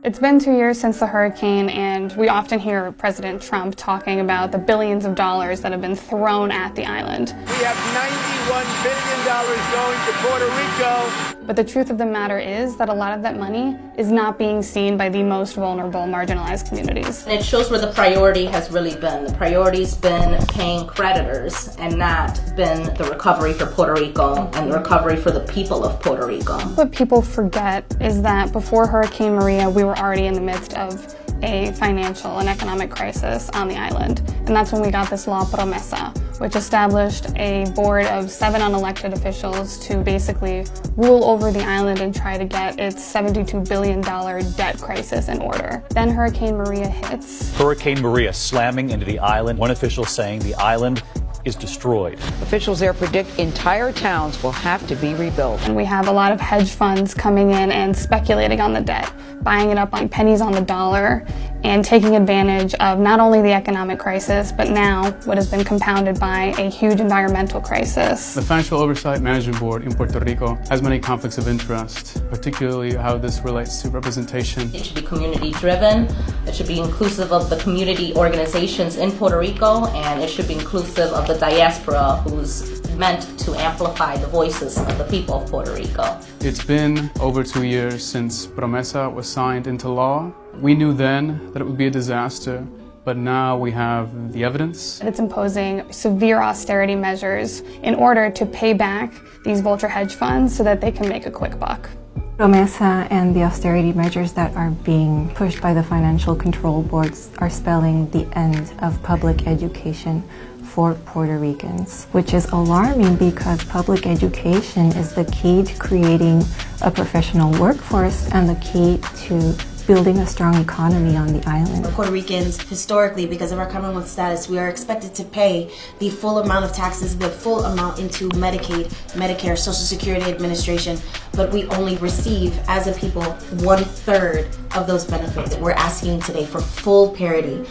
It's been 2 years since the hurricane, and we often hear President Trump talking about the billions of dollars that have been thrown at the island. We have $91 billion going to Puerto Rico. But the truth of the matter is that a lot of that money is not being seen by the most vulnerable, marginalized communities. And it shows where the priority has really been. The priority's been paying creditors and not been the recovery for Puerto Rico and the recovery for the people of Puerto Rico. What people forget is that before Hurricane Maria, we were already in the midst of a financial and economic crisis on the island. And that's when we got this law, PROMESA, which established a board of 7 unelected officials to basically rule over the island and try to get its $72 billion debt crisis in order. Then Hurricane Maria hits. Hurricane Maria slamming into the island. One official saying the island is destroyed. Officials there predict entire towns will have to be rebuilt. And we have a lot of hedge funds coming in and speculating on the debt, buying it up on pennies on the dollar, and taking advantage of not only the economic crisis, but now what has been compounded by a huge environmental crisis. The Financial Oversight Management Board in Puerto Rico has many conflicts of interest, particularly how this relates to representation. It should be community driven, it should be inclusive of the community organizations in Puerto Rico, and it should be inclusive of the diaspora, who's meant to amplify the voices of the people of Puerto Rico. It's been over 2 years since PROMESA was signed into law. We knew then that it would be a disaster, but now we have the evidence. It's imposing severe austerity measures in order to pay back these vulture hedge funds so that they can make a quick buck. PROMESA and the austerity measures that are being pushed by the financial control boards are spelling the end of public education for Puerto Ricans, which is alarming because public education is the key to creating a professional workforce and the key to building a strong economy on the island. Puerto Ricans, historically, because of our Commonwealth status, we are expected to pay the full amount of taxes, the full amount into Medicaid, Medicare, Social Security Administration, but we only receive, as a people, 1/3 of those benefits. We're asking today for full parity.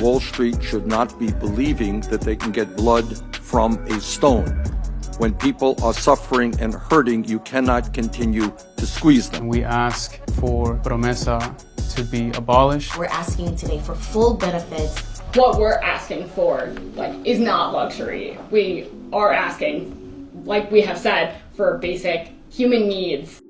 Wall Street should not be believing that they can get blood from a stone. When people are suffering and hurting, you cannot continue to squeeze them. We ask for PROMESA to be abolished. We're asking today for full benefits. What we're asking for, is not luxury. We are asking, like we have said, for basic human needs.